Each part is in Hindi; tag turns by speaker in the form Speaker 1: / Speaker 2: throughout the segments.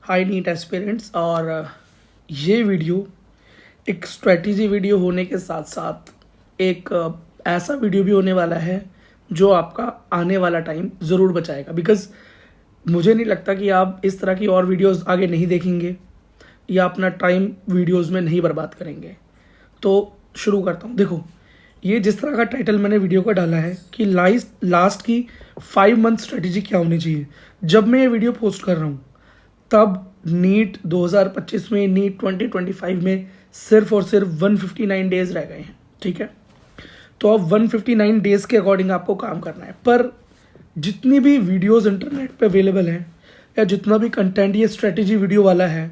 Speaker 1: High NEET aspirants. और ये वीडियो एक स्ट्रेटजी वीडियो होने के साथ साथ एक ऐसा वीडियो भी होने वाला है जो आपका आने वाला टाइम ज़रूर बचाएगा। बिकॉज़ मुझे नहीं लगता कि आप इस तरह की और वीडियोस आगे नहीं देखेंगे या अपना टाइम वीडियोस में नहीं बर्बाद करेंगे। तो शुरू करता हूँ। देखो, ये जिस तरह का टाइटल मैंने वीडियो का डाला है कि लास्ट की 5 मंथ स्ट्रेटजी क्या होनी चाहिए। जब मैं ये वीडियो पोस्ट कर रहा हूँ तब नीट 2025 में, नीट 2025 में सिर्फ और सिर्फ 159 डेज रह गए हैं। ठीक है, तो अब 159 डेज के अकॉर्डिंग आपको काम करना है। पर जितनी भी वीडियोस इंटरनेट पे अवेलेबल हैं या जितना भी कंटेंट ये स्ट्रेटजी वीडियो वाला है,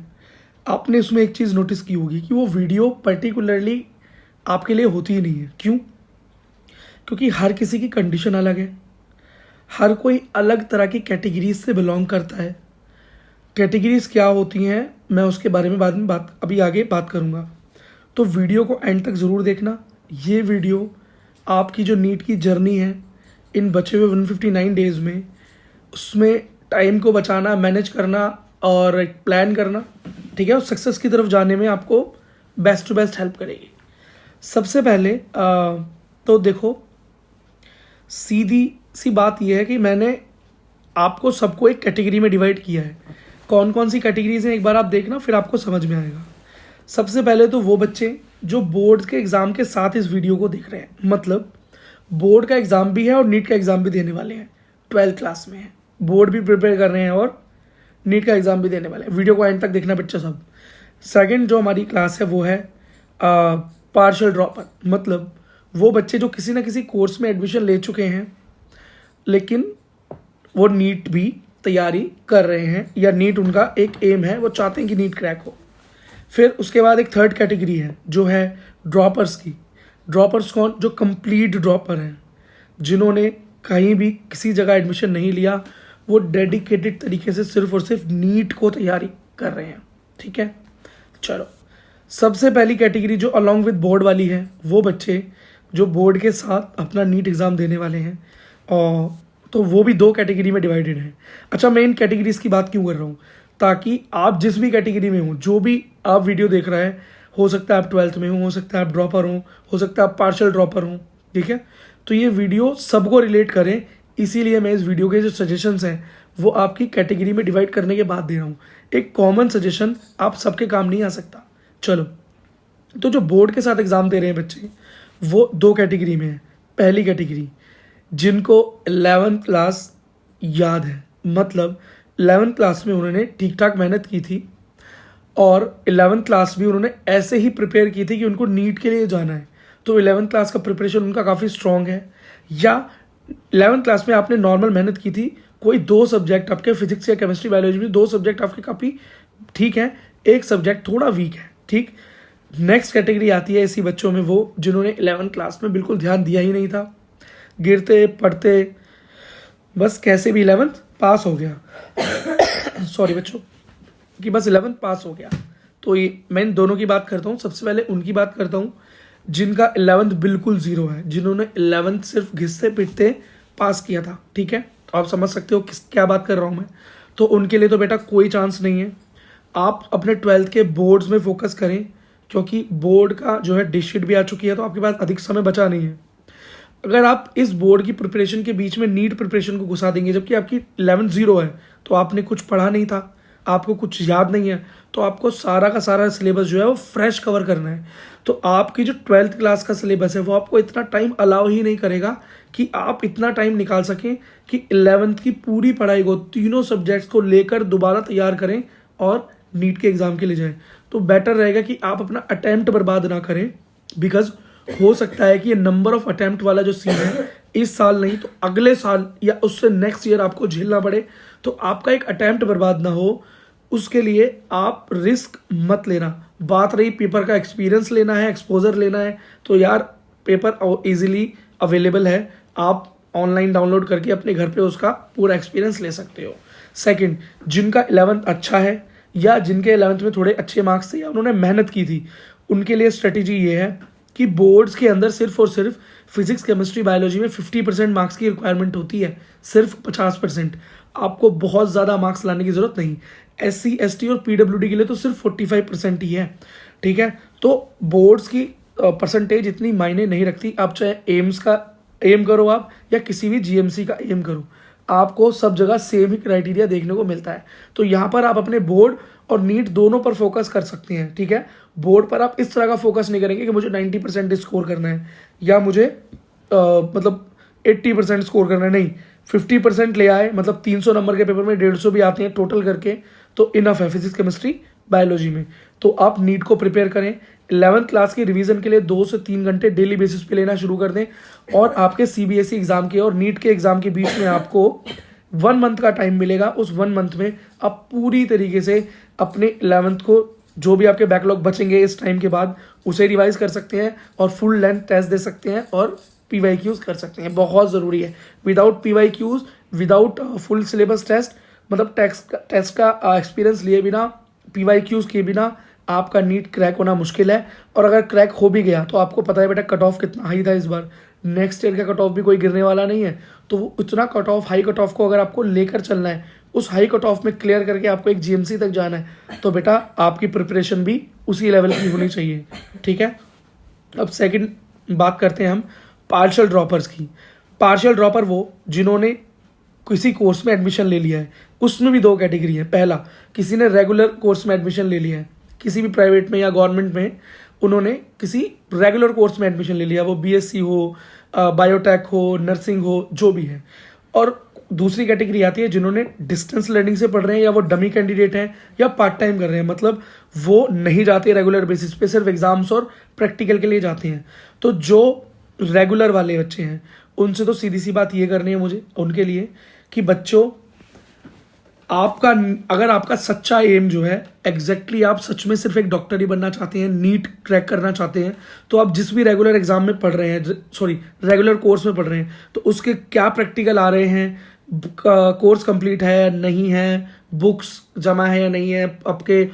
Speaker 1: आपने उसमें एक चीज़ नोटिस की होगी कि वो वीडियो पर्टिकुलरली आपके लिए होती ही नहीं है। क्यों? क्योंकि हर किसी की कंडीशन अलग है, हर कोई अलग तरह की कैटेगरीज से बिलोंग करता है। कैटेगरीज क्या होती हैं मैं उसके बारे में बाद में अभी आगे बात करूँगा। तो वीडियो को एंड तक ज़रूर देखना। ये वीडियो आपकी जो नीट की जर्नी है इन बचे हुए 159 डेज़ में, उसमें टाइम को बचाना, मैनेज करना और एक प्लान करना, ठीक है, उस सक्सेस की तरफ जाने में आपको बेस्ट टू बेस्ट हेल्प करेगी। सबसे पहले तो देखो, सीधी सी बात यह है कि मैंने आपको सबको एक कैटेगरी में डिवाइड किया है। कौन कौन सी कैटेगरीज हैं एक बार आप देखना, फिर आपको समझ में आएगा। सबसे पहले तो वो बच्चे जो बोर्ड के एग्ज़ाम के साथ इस वीडियो को देख रहे हैं, मतलब बोर्ड का एग्ज़ाम भी है और नीट का एग्ज़ाम भी देने वाले हैं, 12th क्लास में है, बोर्ड भी प्रिपेयर कर रहे हैं और नीट का एग्ज़ाम भी देने वाले हैं। वीडियो को एंड तक देखना बच्चा सब। सेकंड जो हमारी क्लास है वो है पार्शियल ड्रॉपर, मतलब वो बच्चे जो किसी ना किसी कोर्स में एडमिशन ले चुके हैं लेकिन वो नीट भी तैयारी कर रहे हैं या नीट उनका एक एम है, वो चाहते हैं कि नीट क्रैक हो। फिर उसके बाद एक थर्ड कैटेगरी है जो है ड्रॉपर्स की। ड्रॉपर्स कौन? जो कंप्लीट ड्रॉपर हैं, जिन्होंने कहीं भी किसी जगह एडमिशन नहीं लिया, वो डेडिकेटेड तरीके से सिर्फ और सिर्फ नीट को तैयारी कर रहे हैं। ठीक है, चलो सबसे पहली कैटेगरी जो अलॉन्ग विद बोर्ड वाली है, वो बच्चे जो बोर्ड के साथ अपना नीट एग्ज़ाम देने वाले हैं, और तो वो भी 2 कैटेगरी में डिवाइडेड है। अच्छा, मैं इन कैटेगरीज की बात क्यों कर रहा हूँ? ताकि आप जिस भी कैटेगरी में हो, जो भी आप वीडियो देख रहे हैं, हो सकता है आप 12th में हो सकता है आप ड्रॉपर हो सकता है आप पार्शियल ड्रॉपर हो, ठीक है, तो ये वीडियो सबको रिलेट करें। इसीलिए मैं इस वीडियो के जो सजेशंस हैं वो आपकी कैटेगरी में डिवाइड करने के बाद दे रहा हूँ। एक कॉमन सजेशन आप सबके काम नहीं आ सकता। चलो, तो जो बोर्ड के साथ एग्ज़ाम दे रहे हैं बच्चे, वो 2 कैटेगरी में है। पहली कैटेगरी जिनको 11th क्लास याद है, मतलब 11th क्लास में उन्होंने ठीक ठाक मेहनत की थी और 11th क्लास भी उन्होंने ऐसे ही प्रिपेयर की थी कि उनको नीट के लिए जाना है, तो 11th क्लास का प्रिपरेशन उनका काफ़ी स्ट्रॉन्ग है। या 11th क्लास में आपने नॉर्मल मेहनत की थी, कोई 2 सब्जेक्ट आपके फिजिक्स या केमिस्ट्री बायोलॉजी में 2 सब्जेक्ट आपके काफ़ी ठीक है, एक सब्जेक्ट थोड़ा वीक है, ठीक। नेक्स्ट कैटेगरी आती है इसी बच्चों में, वो जिन्होंने 11th क्लास में बिल्कुल ध्यान दिया ही नहीं था, गिरते पढ़ते बस कैसे भी 11th पास हो गया सॉरी बच्चों, कि बस 11th पास हो गया। तो ये मैं इन दोनों की बात करता हूँ। सबसे पहले उनकी बात करता हूँ जिनका 11th बिल्कुल 0 है, जिन्होंने 11th सिर्फ घिसते पिटते पास किया था। ठीक है, तो आप समझ सकते हो क्या बात कर रहा हूँ मैं। तो उनके लिए तो बेटा कोई चांस नहीं है। आप अपने 12th के बोर्ड्स में फोकस करें, क्योंकि बोर्ड का जो है डेट शीट भी आ चुकी है, तो आपके पास अधिक समय बचा नहीं है। अगर आप इस बोर्ड की प्रिपरेशन के बीच में नीट प्रिपरेशन को घुसा देंगे, जबकि आपकी 11th 0 है, तो आपने कुछ पढ़ा नहीं था, आपको कुछ याद नहीं है, तो आपको सारा का सारा सिलेबस जो है वो फ्रेश कवर करना है। तो आपकी जो 12th क्लास का सिलेबस है वो आपको इतना टाइम अलाउ ही नहीं करेगा कि आप इतना टाइम निकाल सकें कि 11th की पूरी पढ़ाई को, तीनों सब्जेक्ट्स को लेकर दोबारा तैयार करें और नीट के एग्ज़ाम के लिए जाएं। तो बेटर रहेगा कि आप अपना अटैम्प्ट बर्बाद ना करें, बिकॉज हो सकता है कि ये नंबर ऑफ अटैम्प्ट वाला जो सीन है इस साल नहीं तो अगले साल या उससे नेक्स्ट ईयर आपको झेलना पड़े। तो आपका एक अटैम्प्ट बर्बाद ना हो, उसके लिए आप रिस्क मत लेना। बात रही पेपर का एक्सपीरियंस लेना है, एक्सपोजर लेना है, तो यार पेपर इजीली अवेलेबल है, आप ऑनलाइन डाउनलोड करके अपने घर पे उसका पूरा एक्सपीरियंस ले सकते हो। सेकंड, जिनका 11th अच्छा है या जिनके 11th में थोड़े अच्छे मार्क्स थे या उन्होंने मेहनत की थी, उनके लिए स्ट्रेटेजी ये है कि बोर्ड्स के अंदर सिर्फ और सिर्फ फिजिक्स केमिस्ट्री बायोलॉजी में 50% मार्क्स की रिक्वायरमेंट होती है, सिर्फ 50%। आपको बहुत ज़्यादा मार्क्स लाने की ज़रूरत नहीं। SC ST और PWD के लिए तो सिर्फ 45% ही है, ठीक है। तो बोर्ड्स की परसेंटेज इतनी मायने नहीं रखती। आप चाहे एम्स का एम करो आप या किसी भी GMC का एम करो, आपको सब जगह सेम ही क्राइटेरिया देखने को मिलता है। तो यहाँ पर आप अपने बोर्ड और नीट दोनों पर फोकस कर सकते हैं, ठीक है। बोर्ड पर आप इस तरह का फोकस नहीं करेंगे कि मुझे 90% स्कोर करना है या मुझे मतलब 80% स्कोर करना है, नहीं। 50% ले आए, मतलब 300 नंबर के पेपर में 150 भी आते हैं टोटल करके, तो इनफ है फिजिक्स केमिस्ट्री बायोलॉजी में। तो आप नीट को प्रिपेयर करें। 11th क्लास की रिवीजन के लिए 2 से 3 घंटे डेली बेसिस पे लेना शुरू कर दें, और आपके CBSE एग्जाम के और नीट के एग्जाम के बीच में आपको 1 मंथ का टाइम मिलेगा। उस 1 मंथ में आप पूरी तरीके से अपने 11th को, जो भी आपके बैकलॉग बचेंगे इस टाइम के बाद, उसे रिवाइज कर सकते हैं और फुल लेंथ टेस्ट दे सकते हैं और PYQs कर सकते हैं। बहुत ज़रूरी है। Without PYQs, without full syllabus test, मतलब टेस्ट का एक्सपीरियंस लिए बिना, PYQs के बिना आपका नीट क्रैक होना मुश्किल है। और अगर क्रैक हो भी गया तो आपको पता है बेटा कट ऑफ कितना हाई था इस बार, नेक्स्ट ईयर का कट ऑफ भी कोई गिरने वाला नहीं है। तो उतना cut off, high cut off को अगर आपको लेकर चलना है, उस हाई कट ऑफ में क्लियर करके आपको एक GMC तक जाना है, तो बेटा आपकी प्रिपरेशन भी उसी लेवल की होनी चाहिए, ठीक है। अब सेकंड बात करते हैं हम पार्शियल ड्रॉपर्स की। पार्शियल ड्रॉपर वो जिन्होंने किसी कोर्स में एडमिशन ले लिया है। उसमें भी 2 कैटेगरी है। पहला, किसी ने रेगुलर कोर्स में एडमिशन ले लिया है, किसी भी प्राइवेट में या गवर्नमेंट में उन्होंने किसी रेगुलर कोर्स में एडमिशन ले लिया, वो BSc हो, बायोटेक हो, नर्सिंग हो, जो भी है। और दूसरी कैटेगरी आती है जिन्होंने डिस्टेंस लर्निंग से पढ़ रहे हैं, या वो डमी कैंडिडेट हैं, या पार्ट टाइम कर रहे हैं, मतलब वो नहीं जाते रेगुलर बेसिस पे, सिर्फ एग्जाम्स और प्रैक्टिकल के लिए जाते हैं। तो जो रेगुलर वाले बच्चे हैं उनसे तो सीधी सी बात ये करनी है मुझे उनके लिए कि बच्चों, आपका अगर आपका सच्चा एम जो है एग्जैक्टली आप सच में सिर्फ एक डॉक्टर ही बनना चाहते हैं, नीट क्रैक करना चाहते हैं, तो आप जिस भी रेगुलर एग्जाम में पढ़ रहे हैं, रेगुलर कोर्स में पढ़ रहे हैं, तो उसके क्या प्रैक्टिकल आ रहे हैं, कोर्स कंप्लीट है या नहीं है, बुक्स जमा है या नहीं है, आपके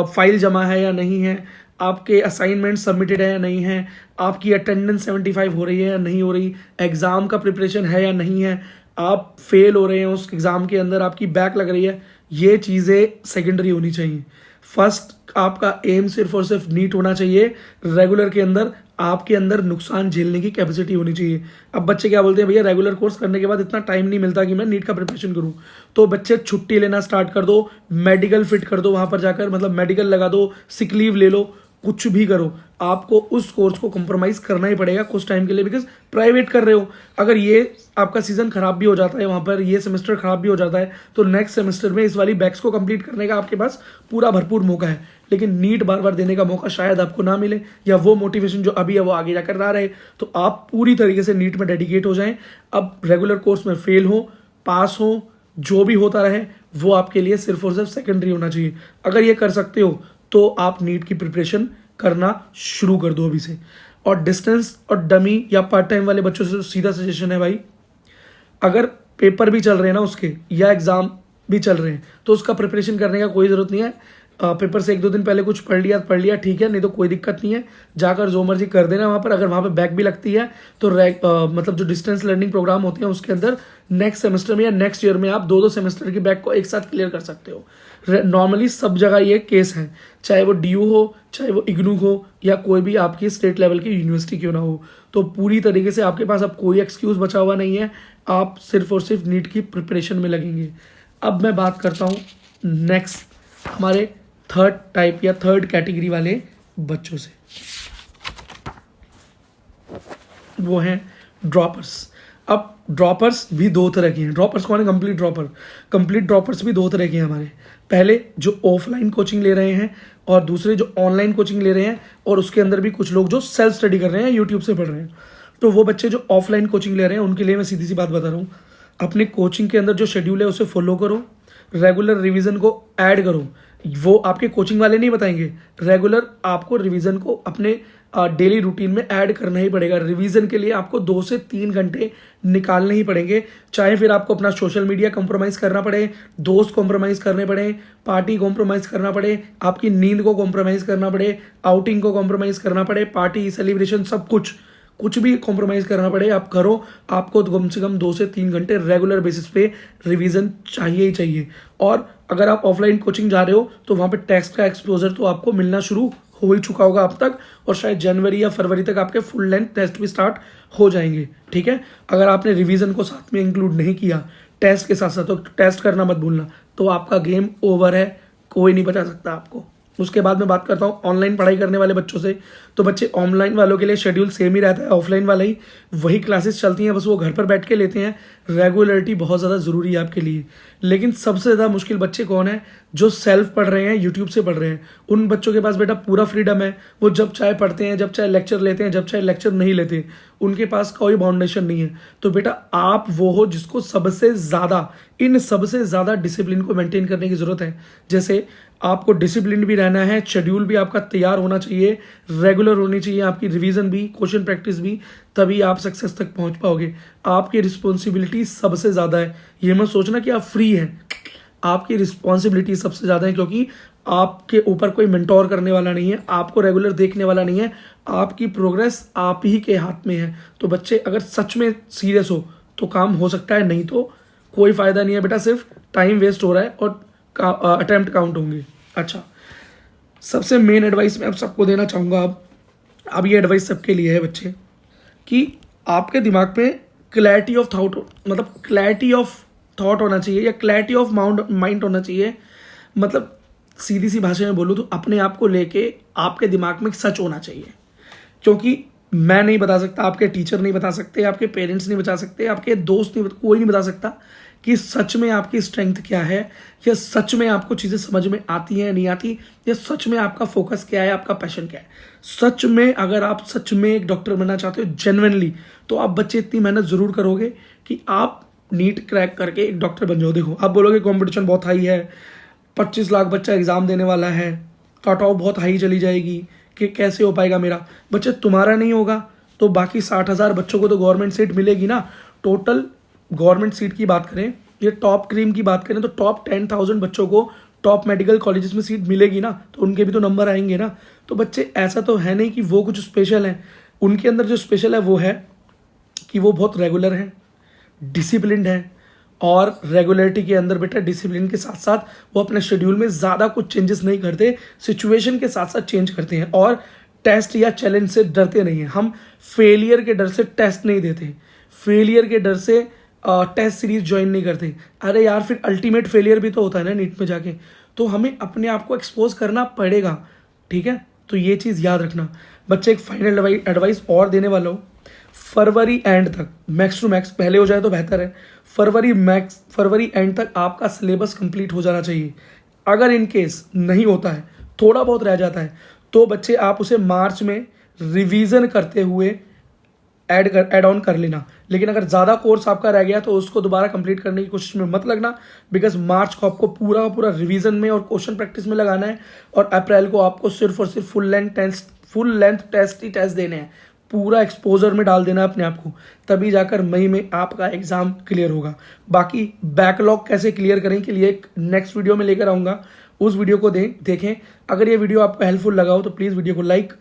Speaker 1: फाइल जमा है या नहीं है, आपके असाइनमेंट सबमिटेड है या नहीं है, आपकी अटेंडेंस 75 हो रही है या नहीं हो रही, एग्ज़ाम का प्रिपरेशन है या नहीं है, आप फेल हो रहे हैं उस एग्ज़ाम के अंदर, आपकी बैक लग रही है, ये चीज़ें सेकेंडरी होनी चाहिए। फर्स्ट आपका एम सिर्फ और सिर्फ नीट होना चाहिए। रेगुलर के अंदर आपके अंदर नुकसान झेलने की कैपेसिटी होनी चाहिए। अब बच्चे क्या बोलते हैं, भैया रेगुलर कोर्स करने के बाद इतना टाइम नहीं मिलता कि मैं नीट का प्रिपरेशन करूं। तो बच्चे छुट्टी लेना स्टार्ट कर दो, मेडिकल फिट कर दो, वहां पर जाकर मतलब मेडिकल लगा दो, सिक लीव ले लो, कुछ भी करो, आपको उस कोर्स को कॉम्प्रोमाइज करना ही पड़ेगा कुछ टाइम के लिए, बिकॉज प्राइवेट कर रहे हो। अगर ये आपका सीजन खराब भी हो जाता है, वहां पर ये सेमेस्टर खराब भी हो जाता है, तो नेक्स्ट सेमेस्टर में इस वाली बैक्स को कंप्लीट करने का आपके पास पूरा भरपूर मौका है। लेकिन नीट बार बार देने का मौका शायद आपको ना मिले, या वो मोटिवेशन जो अभी है वो आगे जाकर ना रहे। तो आप पूरी तरीके से नीट में डेडिकेट हो जाएं। अब रेगुलर कोर्स में फेल हो, पास हो, जो भी होता रहे, वो आपके लिए सिर्फ और सिर्फ सेकेंडरी होना चाहिए। अगर ये कर सकते हो तो आप नीट की प्रिपरेशन करना शुरू कर दो अभी से। और डिस्टेंस और डमी या पार्ट टाइम वाले बच्चों से तो सीधा सजेशन है भाई, अगर पेपर भी चल रहे हैं ना उसके, या एग्जाम भी चल रहे हैं, तो उसका प्रिपरेशन करने का कोई ज़रूरत नहीं है। पेपर से 1-2 दिन पहले कुछ पढ़ लिया ठीक है, नहीं तो कोई दिक्कत नहीं है, जाकर जो मर्जी कर देना वहाँ पर। अगर वहाँ पे बैक भी लगती है तो मतलब जो डिस्टेंस लर्निंग प्रोग्राम होते हैं उसके अंदर नेक्स्ट सेमेस्टर में या नेक्स्ट ईयर में आप 2-2 सेमेस्टर की बैक को एक साथ क्लियर कर सकते हो। नॉर्मली सब जगह ये केस है, चाहे वो DU हो, चाहे वो इग्नू हो, या कोई भी आपकी स्टेट लेवल की यूनिवर्सिटी क्यों ना हो। तो पूरी तरीके से आपके पास अब कोई एक्सक्यूज़ बचा हुआ नहीं है, आप सिर्फ और सिर्फ नीट की प्रिपरेशन में लगेंगे। अब मैं बात करता हूँ नेक्स्ट हमारे थर्ड टाइप या थर्ड कैटेगरी वाले बच्चों से, वो हैं ड्रॉपर्स। अब ड्रॉपर्स भी 2 तरह के हैं। ड्रॉपर्स कौन है? Complete dropper. कंप्लीट ड्रॉपर्स भी 2 तरह के हैं हमारे। पहले जो ऑफलाइन कोचिंग ले रहे हैं, और दूसरे जो ऑनलाइन कोचिंग ले रहे हैं, और उसके अंदर भी कुछ लोग जो सेल्फ स्टडी कर रहे हैं, यूट्यूब से पढ़ रहे हैं। तो वो बच्चे जो ऑफलाइन कोचिंग ले रहे हैं उनके लिए मैं सीधी सी बात बता रहा हूँ, अपने कोचिंग के अंदर जो शेड्यूल है उसे फॉलो करो, रेगुलर रिवीजन को ऐड करो। वो आपके कोचिंग वाले नहीं बताएंगे, रेगुलर आपको रिवीजन को अपने डेली रूटीन में ऐड करना ही पड़ेगा। रिवीजन के लिए आपको 2 से 3 घंटे निकालने ही पड़ेंगे, चाहे फिर आपको अपना सोशल मीडिया कॉम्प्रोमाइज़ करना पड़े, दोस्त कॉम्प्रोमाइज़ करने पड़े, पार्टी कॉम्प्रोमाइज़ करना पड़े, आपकी नींद को कॉम्प्रोमाइज़ करना पड़े, आउटिंग को कॉम्प्रोमाइज़ करना पड़े, पार्टी सेलिब्रेशन सब कुछ कुछ भी कॉम्प्रोमाइज़ करना पड़े आप करो, आपको कम से कम 2 से 3 घंटे रेगुलर बेसिस पे रिवीजन चाहिए ही चाहिए। और अगर आप ऑफलाइन कोचिंग जा रहे हो तो वहाँ पे टेस्ट का एक्सपोजर तो आपको मिलना शुरू हो ही चुका होगा अब तक, और शायद जनवरी या फरवरी तक आपके फुल लेंथ टेस्ट भी स्टार्ट हो जाएंगे। ठीक है, अगर आपने रिवीजन को साथ में इंक्लूड नहीं किया टेस्ट के साथ साथ, तो टेस्ट करना मत भूलना, तो आपका गेम ओवर है, कोई नहीं बचा सकता आपको। उसके बाद मैं बात करता हूँ ऑनलाइन पढ़ाई करने वाले बच्चों से। तो बच्चे ऑनलाइन वालों के लिए शेड्यूल सेम ही रहता है, ऑफलाइन वाला ही वही क्लासेस चलती हैं, बस वो घर पर बैठ के लेते हैं। रेगुलरिटी बहुत ज़्यादा ज़रूरी है आपके लिए। लेकिन सबसे ज़्यादा मुश्किल बच्चे कौन है? जो सेल्फ पढ़ रहे हैं, यूट्यूब से पढ़ रहे हैं। उन बच्चों के पास बेटा पूरा फ्रीडम है, वो जब चाहे पढ़ते हैं, जब चाहे लेक्चर लेते हैं, जब चाहे लेक्चर नहीं लेते, उनके पास कोई बाउंडेशन नहीं है। तो बेटा आप वो हो जिसको सबसे ज़्यादा, इन सबसे ज़्यादा डिसिप्लिन को मेंटेन करने की ज़रूरत है। जैसे आपको डिसिप्लिन भी रहना है, शेड्यूल भी आपका तैयार होना चाहिए, रेगुलर होनी चाहिए आपकी रिवीजन भी, क्वेश्चन प्रैक्टिस भी, तभी आप सक्सेस तक पहुंच पाओगे। आपकी रिस्पॉन्सिबिलिटी सबसे ज़्यादा है, ये मत सोचना कि आप फ्री हैं, आपकी रिस्पॉन्सिबिलिटी सबसे ज़्यादा है, क्योंकि आपके ऊपर कोई मेंटोर करने वाला नहीं है, आपको रेगुलर देखने वाला नहीं है, आपकी प्रोग्रेस आप ही के हाथ में है। तो बच्चे अगर सच में सीरियस हो तो काम हो सकता है, नहीं तो कोई फ़ायदा नहीं है बेटा, सिर्फ टाइम वेस्ट हो रहा है और अटेम्प्ट काउंट होंगे। अच्छा, सबसे मेन एडवाइस मैं आप सबको देना चाहूँगा, अब ये एडवाइस सबके लिए है बच्चे, कि आपके दिमाग में क्लैरिटी ऑफ थॉट, मतलब क्लैरिटी ऑफ थॉट होना चाहिए या क्लैरिटी ऑफ माइंड होना चाहिए। मतलब सीधी सी भाषा में बोलूँ तो अपने आप को लेके आपके दिमाग में सच होना चाहिए। क्योंकि मैं नहीं बता सकता, आपके टीचर नहीं बता सकते, आपके पेरेंट्स नहीं बता सकते, आपके दोस्त नहीं, कोई नहीं बता सकता कि सच में आपकी स्ट्रेंथ क्या है, या सच में आपको चीज़ें समझ में आती हैं नहीं आती, या सच में आपका फोकस क्या है, आपका पैशन क्या है। सच में अगर आप सच में एक डॉक्टर बनना चाहते हो जेन्युइनली, तो आप बच्चे इतनी मेहनत ज़रूर करोगे कि आप नीट क्रैक करके एक डॉक्टर बन जाओ। देखो आप बोलोगे कंपटीशन बहुत हाई है, 25 लाख बच्चा एग्ज़ाम देने वाला है, कट ऑफ बहुत हाई चली जाएगी, कि कैसे हो पाएगा मेरा। बच्चे तुम्हारा नहीं होगा तो बाकी 60,000 बच्चों को तो गवर्नमेंट सीट मिलेगी ना। टोटल गवर्नमेंट सीट की बात करें, ये टॉप क्रीम की बात करें, तो टॉप 10,000 बच्चों को टॉप मेडिकल कॉलेजेस में सीट मिलेगी ना, तो उनके भी तो नंबर आएंगे ना। तो बच्चे ऐसा तो है नहीं कि वो कुछ स्पेशल है, उनके अंदर जो स्पेशल है वो है कि वो बहुत रेगुलर हैं, डिसिप्लिन्ड हैं, और रेगुलरिटी के अंदर बेटा डिसिप्लिन के साथ साथ वो अपने शेड्यूल में ज़्यादा कुछ चेंजेस नहीं करते, सिचुएशन के साथ साथ चेंज करते हैं, और टेस्ट या चैलेंज से डरते नहीं हैं। हम फेलियर के डर से टेस्ट नहीं देते, फेलियर के डर से टेस्ट सीरीज ज्वाइन नहीं करते। अरे यार फिर अल्टीमेट फेलियर भी तो होता है ना नीट में जाके, तो हमें अपने आप को एक्सपोज करना पड़ेगा। ठीक है, तो ये चीज़ याद रखना। बच्चे एक फाइनल एडवाइस और देने वाला हूँ, फरवरी एंड तक, मैक्स टू मैक्स, पहले हो जाए तो बेहतर है, फरवरी एंड तक आपका सिलेबस कंप्लीट हो जाना चाहिए। अगर इन केस नहीं होता है, थोड़ा बहुत रह जाता है, तो बच्चे आप उसे मार्च में रिवीजन करते हुए ऐड ऑन कर लेना। लेकिन अगर ज़्यादा कोर्स आपका रह गया तो उसको दोबारा कंप्लीट करने की कोशिश में मत लगना, बिकॉज मार्च को आपको पूरा पूरा रिवीजन में और क्वेश्चन प्रैक्टिस में लगाना है, और अप्रैल को आपको सिर्फ और सिर्फ फुल लेंथ टेस्ट ही टेस्ट देने हैं, पूरा एक्सपोजर में डाल देना है अपने आप को, तभी जाकर मई में आपका एग्जाम क्लियर होगा। बाकी बैकलॉग कैसे क्लियर करें के लिए एक नेक्स्ट वीडियो में लेकर आऊँगा, उस वीडियो को देखें। अगर ये वीडियो आपको हेल्पफुल लगा हो तो प्लीज़ वीडियो को लाइक,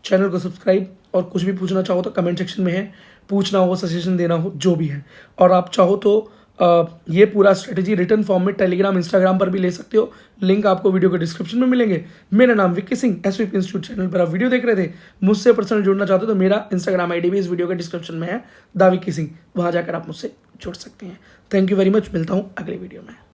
Speaker 1: चैनल को सब्सक्राइब, और कुछ भी पूछना चाहो तो कमेंट सेक्शन में है, पूछना हो, सजेशन देना हो, जो भी है। और आप चाहो तो ये पूरा स्ट्रेटेजी रिटर्न फॉर्म में टेलीग्राम, इंस्टाग्राम पर भी ले सकते हो, लिंक आपको वीडियो के डिस्क्रिप्शन में मिलेंगे। मेरा नाम Vicky Singh, SVP institute channel पर आप वीडियो देख रहे थे। मुझसे पर्सनल जुड़ना चाहते हो तो मेरा इंस्टाग्राम आईडी भी इस वीडियो के डिस्क्रिप्शन में है, दा विक्की सिंह, वहाँ जाकर आप मुझसे जुड़ सकते हैं। थैंक यू वेरी मच, मिलता हूँ अगले वीडियो में।